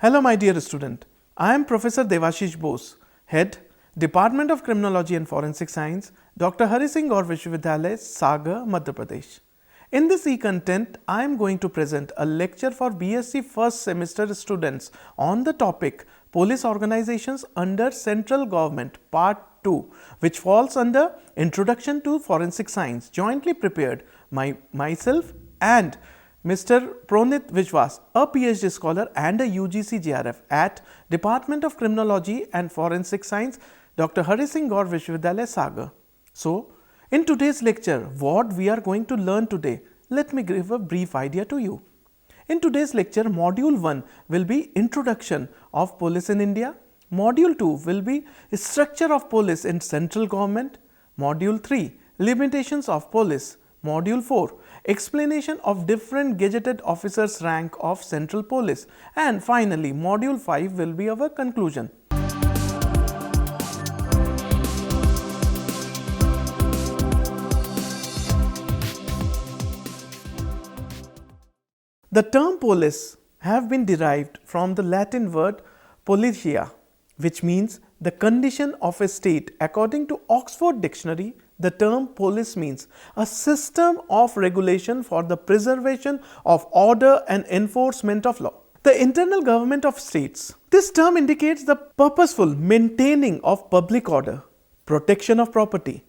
Hello my dear student, I am Professor Devashish Bose, Head, Department of Criminology and Forensic Science, Dr. Hari Singh Gaur Vishwavidyalaya, Sagar, Madhya Pradesh. In this e-content, I am going to present a lecture for BSc first semester students on the topic Police Organizations under Central Government Part 2, which falls under Introduction to Forensic Science, jointly prepared by myself and Mr. Pronit Vishwas, a PhD scholar and a UGC JRF at Department of Criminology and Forensic Science, Dr. Hari Singh Gaur Vishwavidyalaya, Sagar. So, in today's lecture, what we are going to learn today, let me give a brief idea to you. In today's lecture, Module 1 will be Introduction of Police in India. Module 2 will be Structure of Police in Central Government. Module 3, Limitations of Police. Module 4, Explanation of different gazetted officers' rank of Central Police. And finally, Module 5 will be our conclusion. The term police have been derived from the Latin word politia, which means the condition of a state. According to Oxford Dictionary, the term police means a system of regulation for the preservation of order and enforcement of law. The internal government of states. This term indicates the purposeful maintaining of public order, protection of property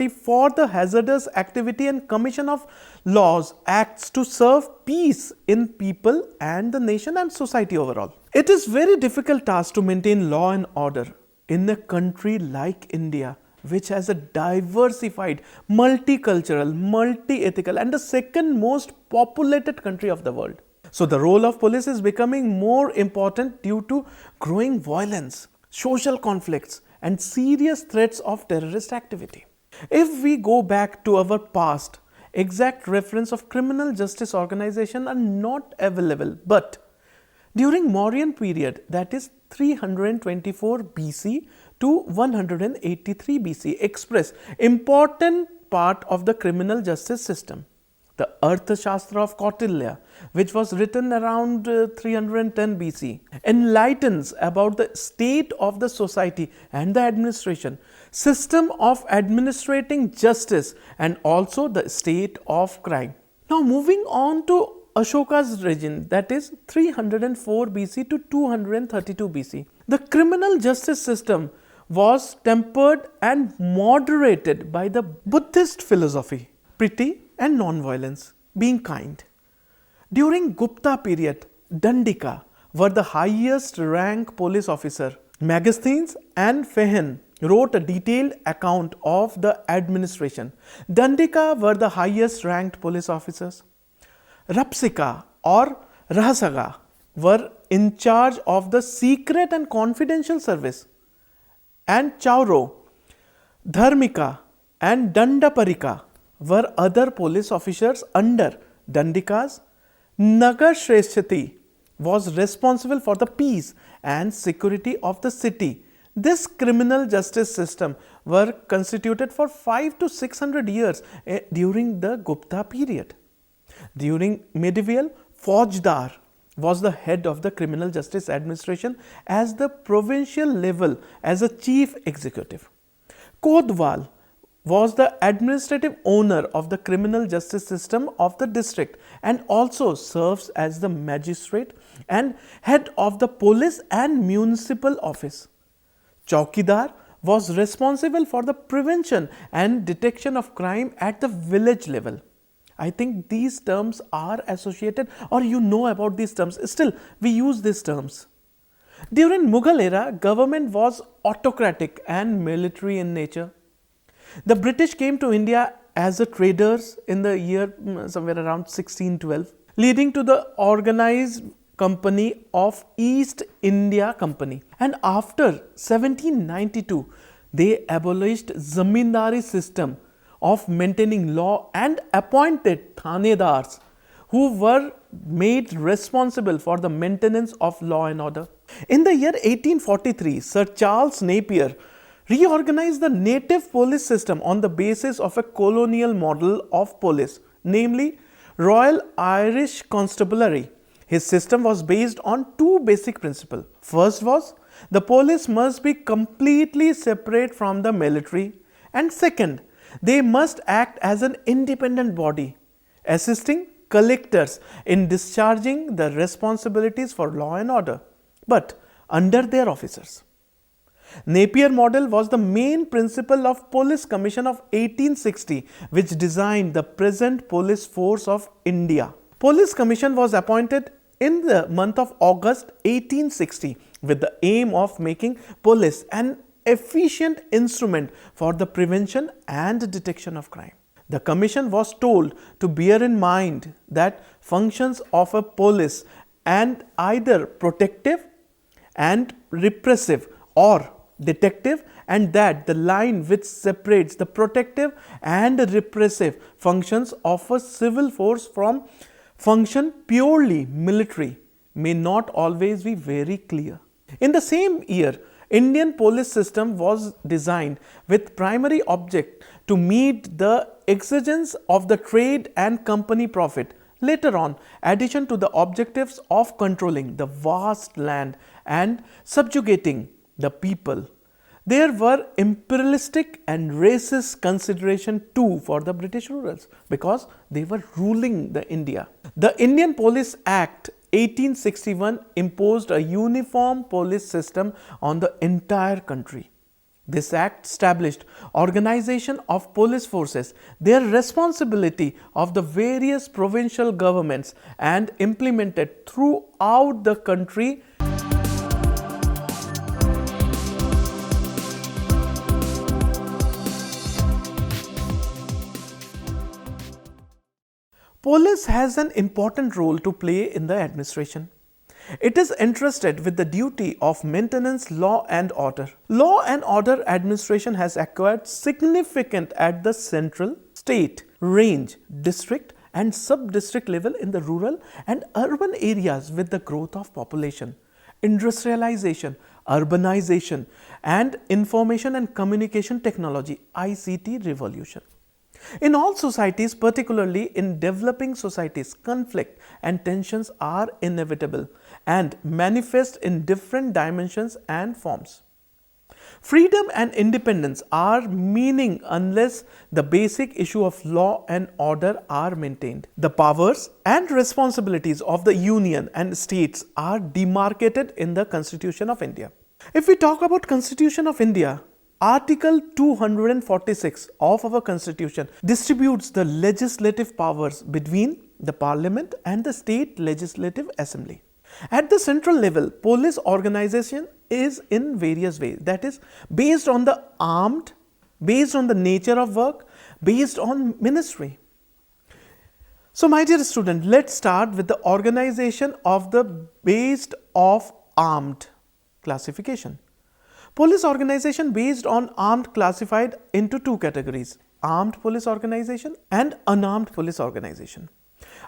for the hazardous activity and commission of laws, acts to serve peace in people and the nation and society overall. It is very difficult task to maintain law and order in a country like India, which has a diversified, multicultural, multi-ethical and the second most populated country of the world. So the role of police is becoming more important due to growing violence, social conflicts and serious threats of terrorist activity. If we go back to our past, exact reference of criminal justice organization are not available, but during Mauryan period, that is 324 BC to 183 BC, express important part of the criminal justice system. The Arthashastra of Kautilya, which was written around 310 BC, enlightens about the state of the society and the administration, system of administrating justice and also the state of crime. Now moving on to Ashoka's reign, that is 304 BC to 232 BC. The criminal justice system was tempered and moderated by the Buddhist philosophy, piety and non-violence, being kind. During Gupta period, Dandika were the highest rank police officer. Megasthenes and Fehen wrote a detailed account of the administration. Dandika were the highest ranked police officers. Rapsika or Rahasaga were in charge of the secret and confidential service. And Chauro, Dharmika and Dandaparika were other police officers under Dandika's. Nagar Shreshthati was responsible for the peace and security of the city. This criminal justice system were constituted for 500 to 600 years during the Gupta period. During medieval, Faujdar was the head of the criminal justice administration as the provincial level as a chief executive. Kodwal was the administrative owner of the criminal justice system of the district and also serves as the magistrate and head of the police and municipal office. Chaukidar was responsible for the prevention and detection of crime at the village level. I think these terms are associated or you know about these terms. Still, we use these terms. During Mughal era, government was autocratic and military in nature. The British came to India as a traders in the year somewhere around 1612, leading to the organized Company of East India Company. And after 1792, they abolished zamindari system of maintaining law and appointed thanedars who were made responsible for the maintenance of law and order. In the year 1843, Sir Charles Napier reorganized the native police system on the basis of a colonial model of police, namely Royal Irish Constabulary. His system was based on two basic principles. First was, the police must be completely separate from the military, and second, they must act as an independent body, assisting collectors in discharging the responsibilities for law and order, but under their officers. Napier model was the main principle of Police Commission of 1860, which designed the present police force of India. Police Commission was appointed in the month of August 1860 with the aim of making police an efficient instrument for the prevention and detection of crime. The commission was told to bear in mind that functions of a police and either protective and repressive or detective, and that the line which separates the protective and repressive functions of a civil force from function purely military may not always be very clear. In the same year, Indian police system was designed with primary object to meet the exigence of the trade and company profit. Later on, addition to the objectives of controlling the vast land and subjugating the people, there were imperialistic and racist consideration too for the British rulers because they were ruling the India. The Indian Police Act 1861 imposed a uniform police system on the entire country. This act established organization of police forces, their responsibility of the various provincial governments, and implemented throughout the country. Police has an important role to play in the administration. It is entrusted with the duty of maintenance law and order. Law and order administration has acquired significant at the central, state, range, district and sub-district level in the rural and urban areas with the growth of population, industrialization, urbanization and information and communication technology (ICT) revolution. In all societies, particularly in developing societies, conflict and tensions are inevitable and manifest in different dimensions and forms. Freedom and independence are meaning unless the basic issue of law and order are maintained. The powers and responsibilities of the Union and states are demarcated in the Constitution of India. If we talk about Constitution of India, Article 246 of our Constitution distributes the legislative powers between the Parliament and the State Legislative Assembly. At the central level, police organization is in various ways. That is, based on the armed, based on the nature of work, based on ministry. So, my dear student, let's start with the organization of the based of armed classification. Police organization based on armed classified into two categories: armed police organization and unarmed police organization.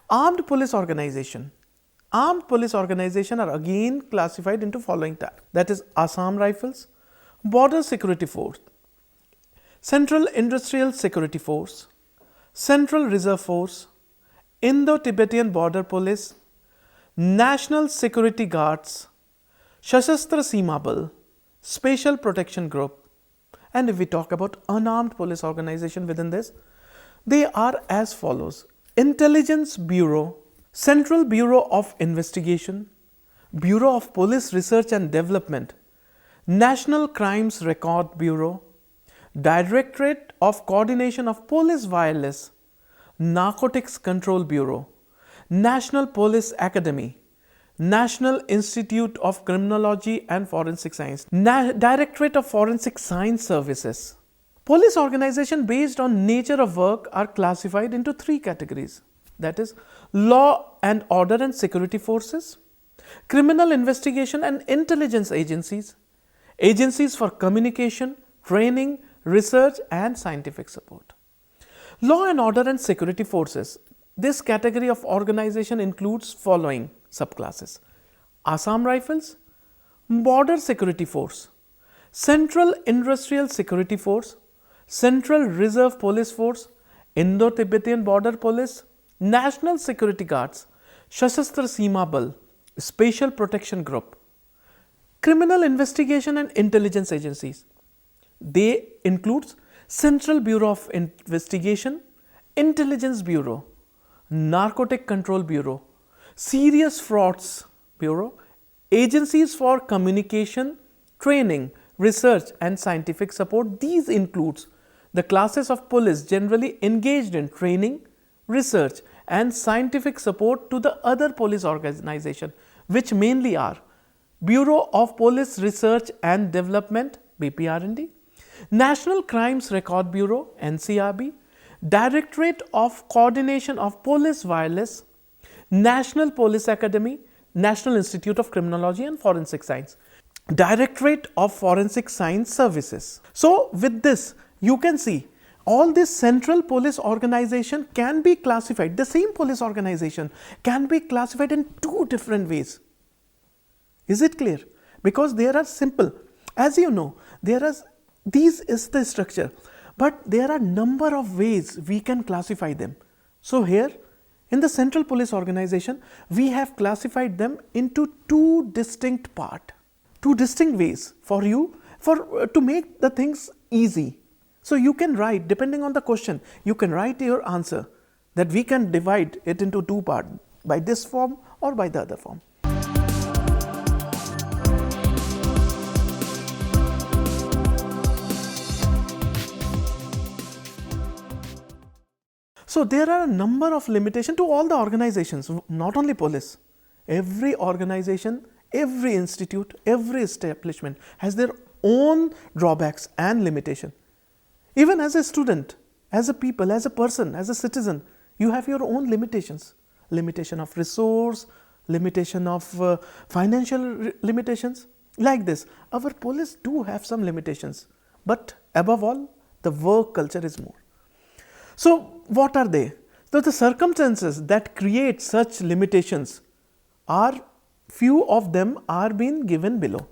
Armed police organization are again classified into following type, that is Assam Rifles, Border Security Force, Central Industrial Security Force, Central Reserve Force, Indo-Tibetan Border Police, National Security Guards, Shasastra Seema Bal, Special Protection Group. And if we talk about unarmed police organization within this, they are as follows: Intelligence Bureau, Central Bureau of Investigation, Bureau of Police Research and Development, National Crimes Record Bureau, Directorate of Coordination of Police Wireless, Narcotics Control Bureau, National Police Academy, National Institute of Criminology and Forensic Science, Directorate of Forensic Science Services. Police organization based on nature of work are classified into three categories, that is law and order and security forces, criminal investigation and intelligence agencies, agencies for communication, training, research and scientific support. Law and order and security forces. This category of organization includes following subclasses: Assam Rifles, Border Security Force, Central Industrial Security Force, Central Reserve Police Force, Indo-Tibetan Border Police, National Security Guards, Sashastra Seema Bal, Special Protection Group. Criminal investigation and intelligence agencies. They include Central Bureau of Investigation, Intelligence Bureau, Narcotic Control Bureau, Serious Frauds Bureau, agencies for communication, training, research and scientific support. These includes the classes of police generally engaged in training, research and scientific support to the other police organization, which mainly are Bureau of Police Research and Development (BPR&D), National Crimes Record Bureau (NCRB), Directorate of Coordination of Police Wireless, National Police Academy, National Institute of Criminology and Forensic Science, Directorate of Forensic Science Services. So, with this, you can see all this central police organization can be classified, the same police organization can be classified in two different ways. Is it clear? Because there are simple, as you know, these is the structure, but there are number of ways we can classify them. So, here in the central police organization, we have classified them into two distinct parts, two distinct ways for you to make the things easy. So, you can write, depending on the question, you can write your answer that we can divide it into two parts, by this form or by the other form. So, there are a number of limitations to all the organizations, not only police. Every organization, every institute, every establishment has their own drawbacks and limitations. Even as a student, as a people, as a person, as a citizen, you have your own limitations. Limitation of resource, limitation of financial limitations. Like this, our police do have some limitations, but above all, the work culture is more. So, what are they? So, the circumstances that create such limitations are, few of them are being given below.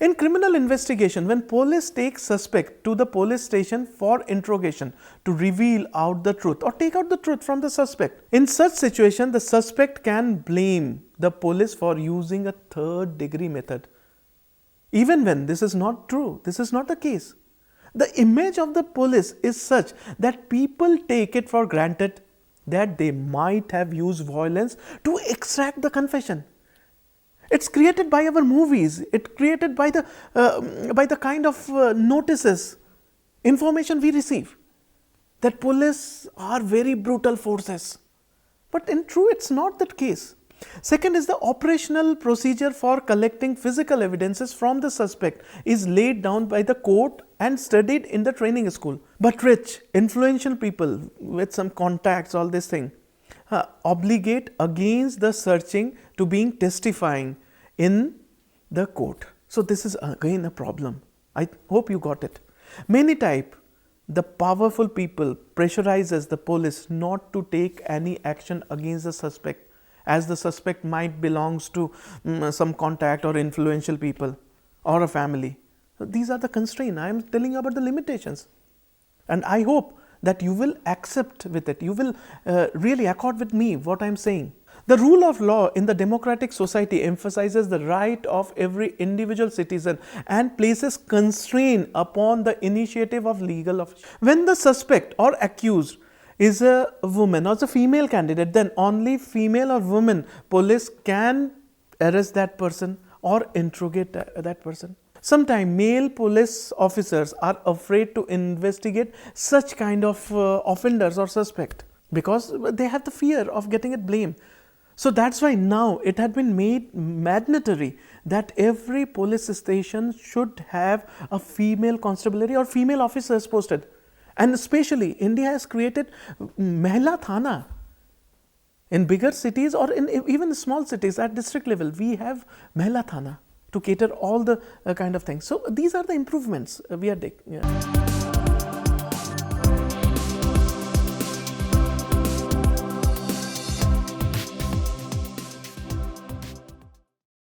In criminal investigation, when police take suspect to the police station for interrogation to reveal out the truth or take out the truth from the suspect, in such situation, the suspect can blame the police for using a third degree method. Even when this is not true, this is not the case. The image of the police is such that people take it for granted that they might have used violence to extract the confession. It's created by our movies, it's created by the kind of notices, information we receive, that police are very brutal forces. But in truth, it's not that case. Second is the operational procedure for collecting physical evidences from the suspect is laid down by the court and studied in the training school. But rich, influential people with some contacts, all this thing, obligate against the searching to being testifying in the court. So, this is again a problem. I hope you got it. Many times, the powerful people pressurizes the police not to take any action against the suspect, as the suspect might belongs to some contact or influential people or a family. So, these are the constraints. I am telling you about the limitations. And I hope that you will accept with it. You will really accord with me what I am saying. The rule of law in the democratic society emphasizes the right of every individual citizen and places constraint upon the initiative of legal officials. When the suspect or accused is a woman or is a female candidate, then only female or woman police can arrest that person or interrogate that person. Sometimes male police officers are afraid to investigate such kind of offenders or suspect because they have the fear of getting it blamed. So, that's why now it had been made mandatory that every police station should have a female constabulary or female officers posted. And especially India has created Mahila Thana. In bigger cities or in even small cities at district level, we have Mahila Thana to cater all the kind of things. So these are the improvements we are taking. Yeah.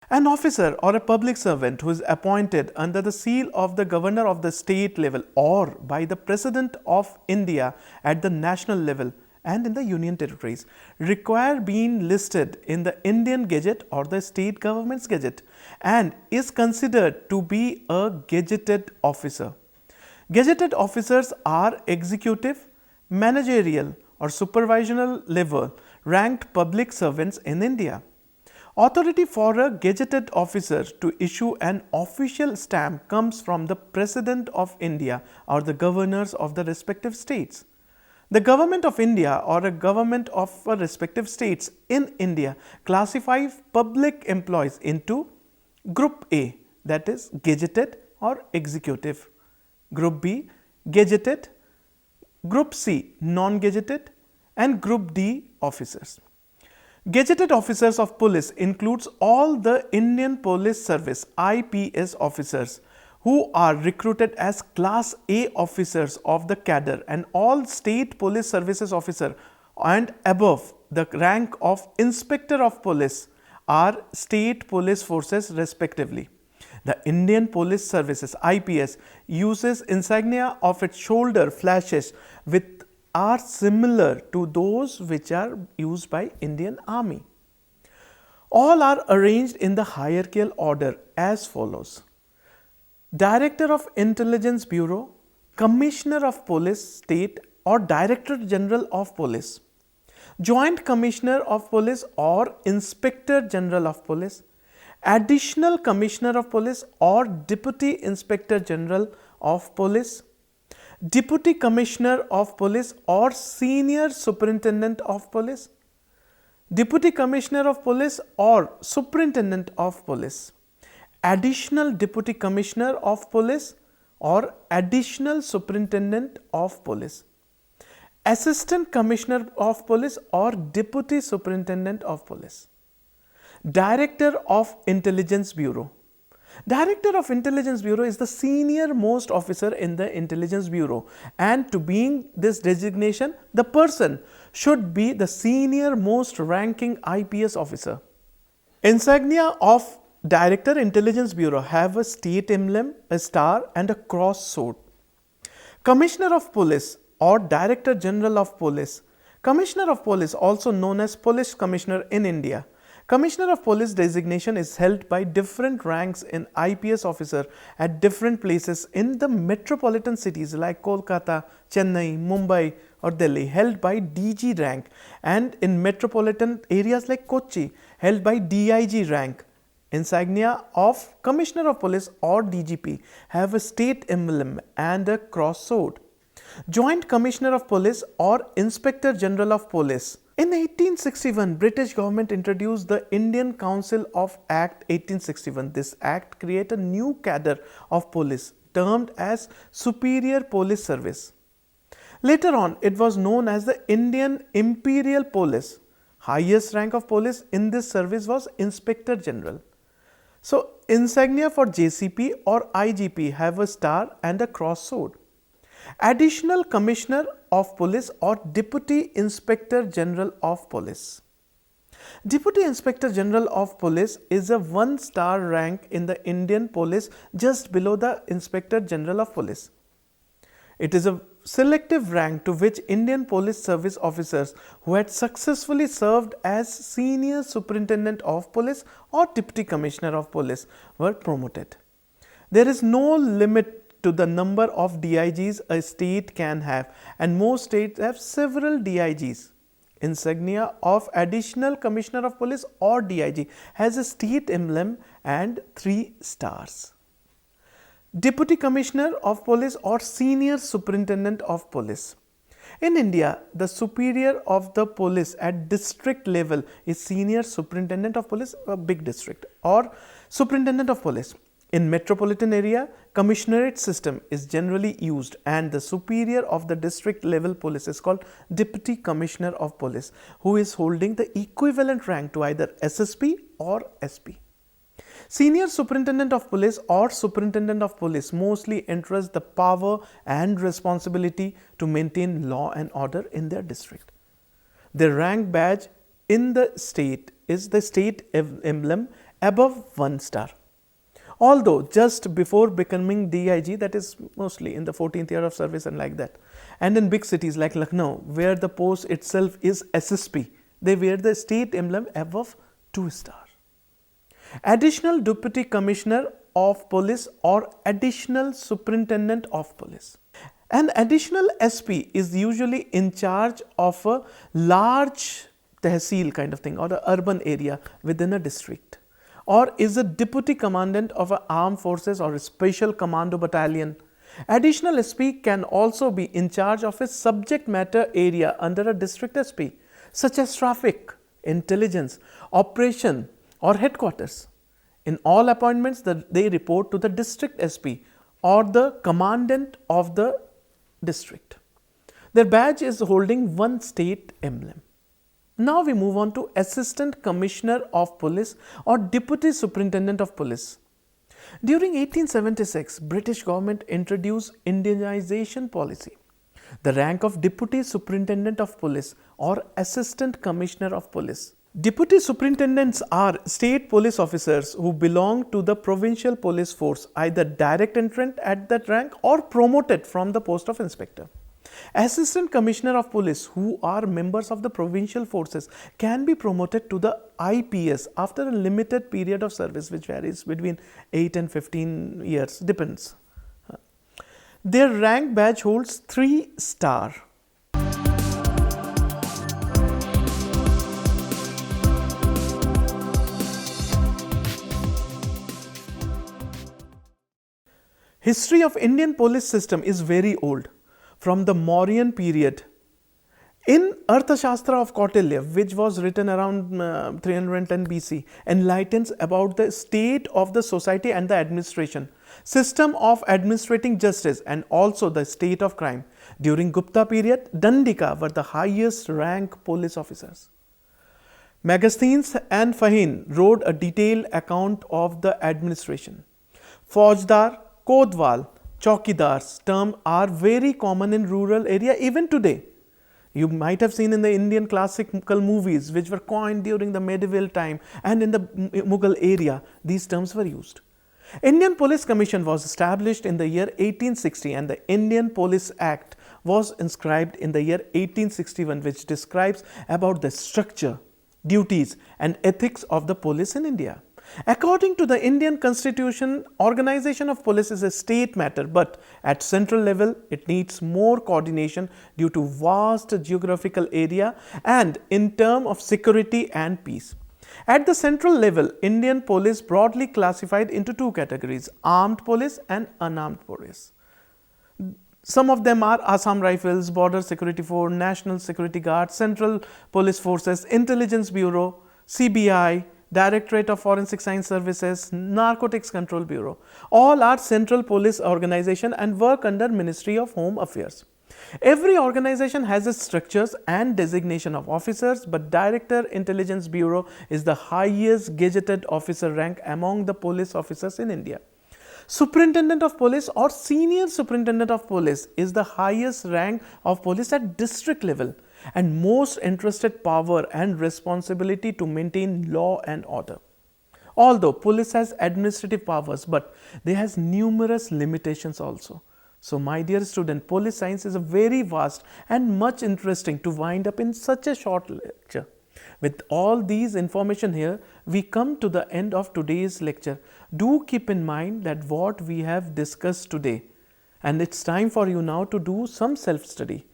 An officer or a public servant who is appointed under the seal of the governor of the state level or by the President of India at the national level and in the union territories require being listed in the Indian Gazette or the state government's Gazette and is considered to be a gazetted officer. Gazetted officers are executive, managerial or supervisional level ranked public servants in India. Authority for a gazetted officer to issue an official stamp comes from the President of India or the governors of the respective states. The government of India or a government of a respective states in India classify public employees into Group A, that is gazetted or executive, Group B, gazetted, Group C, non-gazetted, and Group D officers. Gazetted officers of police includes all the Indian Police Service IPS officers who are recruited as Class A officers of the cadre and all state police services officer and above the rank of Inspector of Police are state police forces respectively. The Indian Police Services IPS uses insignia of its shoulder flashes with are similar to those which are used by Indian Army. All are arranged in the hierarchical order as follows: Director of Intelligence Bureau, Commissioner of Police State or Director General of Police, Joint Commissioner of Police or Inspector General of Police, Additional Commissioner of Police or Deputy Inspector General of Police, Deputy Commissioner of Police or Senior Superintendent of Police, Deputy Commissioner of Police or Superintendent of Police, Additional Deputy Commissioner of Police or Additional Superintendent of Police, Assistant Commissioner of Police or Deputy Superintendent of Police, Director of Intelligence Bureau. Director of Intelligence Bureau is the senior most officer in the Intelligence Bureau, and to being this designation, the person should be the senior most ranking IPS officer. Insignia of Director Intelligence Bureau have a state emblem, a star and a cross sword. Commissioner of Police or Director General of Police. Commissioner of Police, also known as Police Commissioner in India. Commissioner of Police designation is held by different ranks in IPS officer at different places in the metropolitan cities like Kolkata, Chennai, Mumbai or Delhi held by DG rank, and in metropolitan areas like Kochi held by DIG rank. Insignia of Commissioner of Police or DGP have a state emblem and a cross sword. Joint Commissioner of Police or Inspector General of Police. In 1861, British government introduced the Indian Council of Act 1861. This act created a new cadre of police termed as Superior Police Service. Later on, it was known as the Indian Imperial Police. Highest rank of police in this service was Inspector General. So, insignia for JCP or IGP have a star and a cross sword. Additional Commissioner of Police or Deputy Inspector General of Police. Deputy Inspector General of Police is a 1-star rank in the Indian Police just below the Inspector General of Police. It is a selective rank to which Indian Police Service officers who had successfully served as Senior Superintendent of Police or Deputy Commissioner of Police were promoted. There is no limit to the number of DIGs a state can have, and most states have several DIGs. Insignia of Additional Commissioner of Police or DIG has a state emblem and 3 stars. Deputy Commissioner of Police or Senior Superintendent of Police. In India, the superior of the police at district level is Senior Superintendent of Police, a big district, or Superintendent of Police. In metropolitan area, commissionerate system is generally used, and the superior of the district level police is called Deputy Commissioner of Police, who is holding the equivalent rank to either SSP or SP. Senior Superintendent of Police or Superintendent of Police mostly entrust the power and responsibility to maintain law and order in their district. Their rank badge in the state is the state emblem above 1 star. Although just before becoming DIG, that is mostly in the 14th year of service and like that, and in big cities like Lucknow, where the post itself is SSP, they wear the state emblem above 2 star. Additional Deputy Commissioner of Police or Additional Superintendent of Police. An additional SP is usually in charge of a large tehsil kind of thing or an urban area within a district, or is a deputy commandant of an armed forces or a special commando battalion. Additional SP can also be in charge of a subject matter area under a district SP, such as traffic, intelligence, operation or headquarters. In all appointments, they report to the district SP or the commandant of the district. Their badge is holding one state emblem. Now we move on to Assistant Commissioner of Police or Deputy Superintendent of Police. During 1876, British government introduced Indianization policy. The rank of Deputy Superintendent of Police or Assistant Commissioner of Police. Deputy Superintendents are state police officers who belong to the provincial police force, either direct entrant at that rank or promoted from the post of inspector. Assistant Commissioner of Police, who are members of the provincial forces, can be promoted to the IPS after a limited period of service, which varies between 8 and 15 years, depends. Their rank badge holds 3 star. History of Indian police system is very old, from the Mauryan period. In Arthashastra of Kautilya, which was written around 310 BC, enlightens about the state of the society and the administration, system of administrating justice, and also the state of crime. During Gupta period, Dandika were the highest rank police officers. Megasthenes and Fahin wrote a detailed account of the administration. Faujdar, Kodwal, Chaukidars term are very common in rural area even today. You might have seen in the Indian classical movies which were coined during the medieval time, and in the Mughal area these terms were used. Indian Police Commission was established in the year 1860 and the Indian Police Act was inscribed in the year 1861, which describes about the structure, duties and ethics of the police in India. According to the Indian Constitution, organization of police is a state matter, but at central level it needs more coordination due to vast geographical area and in terms of security and peace. At the central level, Indian police broadly classified into 2 categories: armed police and unarmed police. Some of them are Assam Rifles, Border Security Force, National Security Guard, Central Police Forces, Intelligence Bureau, CBI, Directorate of Forensic Science Services, Narcotics Control Bureau. All are central police organization and work under Ministry of Home Affairs. Every organization has its structures and designation of officers, but Director Intelligence Bureau is the highest gazetted officer rank among the police officers in India. Superintendent of Police or Senior Superintendent of Police is the highest rank of police at district level and most entrusted power and responsibility to maintain law and order. Although police has administrative powers, but they has numerous limitations also. So my dear student, police science is a very vast and much interesting to wind up in such a short lecture. With all these information here, we come to the end of today's lecture. Do keep in mind that what we have discussed today, and it's time for you now to do some self-study.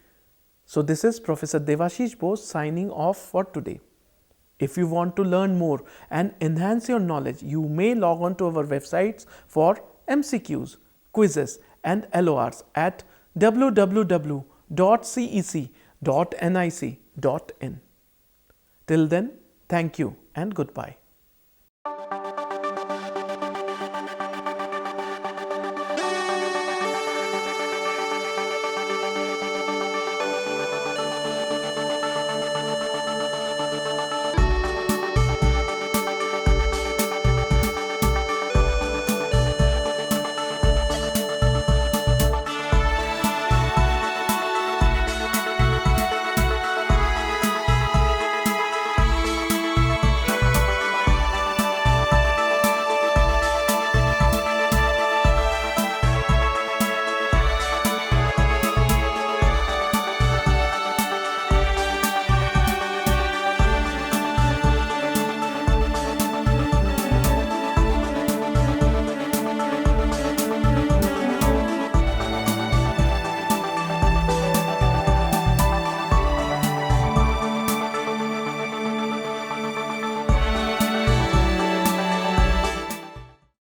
So this is Professor Devashish Bose signing off for today. If you want to learn more and enhance your knowledge, you may log on to our websites for MCQs, quizzes and LORs at www.cec.nic.in. Till then, thank you and goodbye.